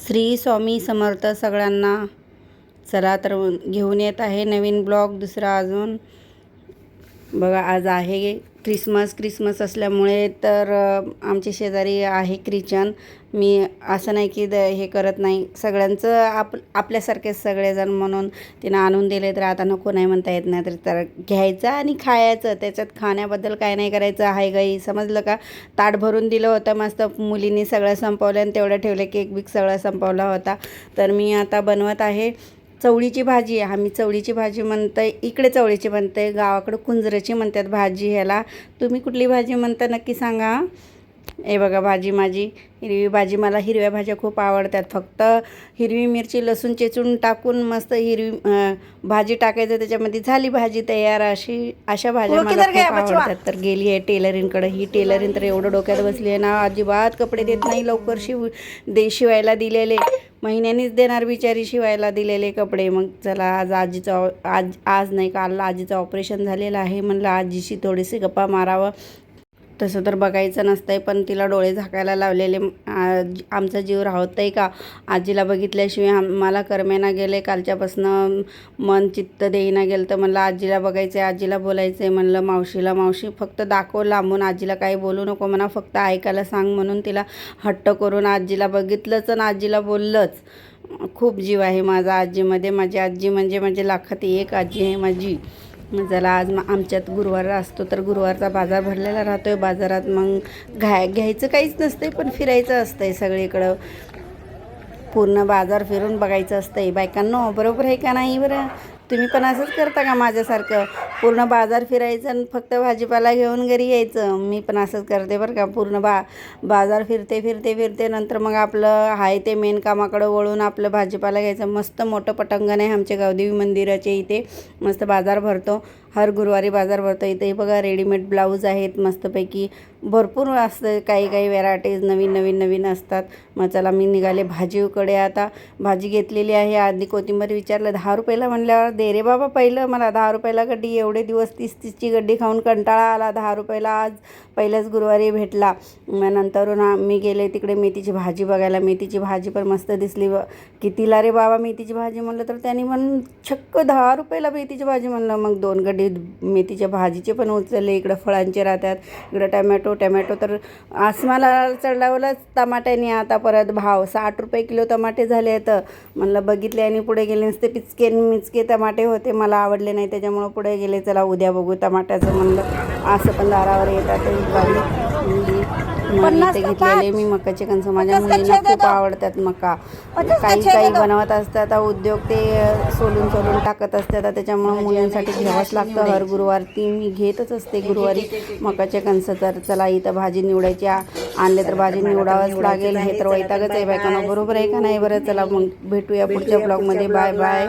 श्री स्वामी समर्थ सगळ्यांना. चला तर घेऊन येत आहे नवीन ब्लॉग दुसरा अजून. बघा आज आहे क्रिसमस असल्यामुळे तर आमचे शेजारी आहे ख्रिश्चन. मी असं नाही की हे करत नाही, सगळ्यांचं आपल्यासारखेच सगळेजण म्हणून तिनं आणून दिले तर आता नको नाही म्हणता येत नाही, तर घ्यायचं आणि खायचं. त्याच्यात खाण्याबद्दल काय नाही करायचं आहे गाई, समजलं का. ताट भरून दिलं होतं मस्त, मुलींनी सगळं संपवलं आणि तेवढं ठेवलं, केक बिक सगळं संपवला होता. तर मी आता बनवत आहे चवळीची भाजी. आम्ही चवळीची भाजी म्हणतोय, इकडे चवळीची म्हणते, गावाकडे कुंजराची म्हणतात भाजी ह्याला. तुम्ही कुठली भाजी म्हणता नक्की सांगा. हे बघा भाजी माझी हिरवी भाजी. मला हिरव्या भाज्या खूप आवडतात. फक्त हिरवी मिरची लसूण चेचून टाकून मस्त हिरवी भाजी टाकायचं, त्याच्यामध्ये झाली भाजी तयार. अशा भाज्या मला खूप आवडतात. तर गेली आहे टेलरिंगकडे. ही टेलरिंग तर एवढं डोक्यात बसली आहे ना, अजिबात कपडे देत नाही लवकर. शिवायला दिलेले महिन्यानीच देणार बिचारी, शिवायला दिलेले कपडे. मग चला आज नाही काल आजीचं ऑपरेशन झालेलं आहे, म्हणलं आजीशी थोडीशी गप्पा मारावं. तसं तर बघायचं नसतंय, पण तिला डोळे झाकायला लावलेले. आमचा जीव राहत आहे का. आजीला बघितल्याशिवाय मला करमेना गेले. कालच्यापासनं मन चित्त देईना गेलं. तर म्हणलं आजीला बघायचं आहे, आजीला बोलायचं आहे. म्हणलं मावशी फक्त दाखव लांबून, आजीला काही बोलू नको म्हणा, फक्त ऐकायला सांग. म्हणून तिला हट्ट करून आजीला बघितलंच आणि आजीला बोललंच. खूप जीव आहे माझा आजीमध्ये. माझी आजी म्हणजे लाखात एक आजी आहे माझी. जरा आज आमच्यात गुरुवार असतो, तर गुरुवारचा बाजार भरलेला राहतो आहे. बाजारात मग घ्यायचं काहीच नसतंय, पण फिरायचं असतंय सगळीकडं. पूर्ण बाजार फिरून बघायचं असतंय बायकांनो. बरोबर आहे का नाही बरं. तुम्ही पण असंच करता का माझ्यासारखं. पूर्ण बाजार फिरायचं आणि फक्त भाजीपाला घेऊन घरी यायचं. मी पण असंच करते बरं का. पूर्ण बाजार फिरते नंतर मग आपलं आहे ते मेन कामाकडं वळून आपलं भाजीपाला घ्यायचं. मस्त मोठं पटांगण आहे आमच्या गावदेवी मंदिराच्या इथे. मस्त बाजार भरतो, हर गुरुवारी बाजार भरतो. इथे बघा रेडीमेड ब्लाऊज आहेत मस्तपैकी, भरपूर असतं. काही व्हेरायटीज नवीन असतात. मग चला मी निघाले भाजीकडे. आता भाजी घेतलेली आहे. आधी कोथिंबीर विचारलं 10 रुपयाला, म्हणल्यावर दे रे बाबा पहिलं मला 10 रुपयाला गड्डी. एवढे दिवस 30ची गड्डी खाऊन कंटाळा आला. 10 रुपयाला आज पहिल्याच गुरुवारी भेटला. मग नंतरून मी गेले तिकडे मेथीची भाजी बघायला. मेथीची भाजी पण मस्त दिसली. कितीला रे बाबा मेथीची भाजी म्हणलं, तर त्यांनी म्हणून छक्क 10 रुपयाला मेथीची भाजी म्हणलं. मग 2 गड्डी मेथीच्या भाजीचे पण उचलले. इकडं फळांचे राहतात, इकडं टमॅटो तर आसमाला चढलावलंच टमाट्याने. आता परत भाव 60 रुपये किलो टमाटे झाले आहेत. म्हणलं बघितले आणि पुढे गेले. नसते मिचके टमाटे होते, मला आवडले नाही, त्याच्यामुळं पुढे गेले. चला उद्या बघू टमाट्याचं म्हणलं. असं पण दारावर येतात इथे घेतलेले मी मकाचे कणसं. माझ्या मुलींना खूप आवडतात मका. काही बनवत असतात उद्योग, ते सोलून टाकत असतात. त्याच्यामुळं मुलींसाठी घ्यावंच लागतं. हर गुरुवार ती मी घेतच असते गुरुवारी मकाचे कणसं. तर चला इथं भाजी निवडायची आणले तर भाजी निवडावंच लागेल. हे तर वैतागच आहे बायकांना. बरोबर आहे का नाही बरं. चला मग भेटूया पुढच्या ब्लॉगमध्ये. Bye bye.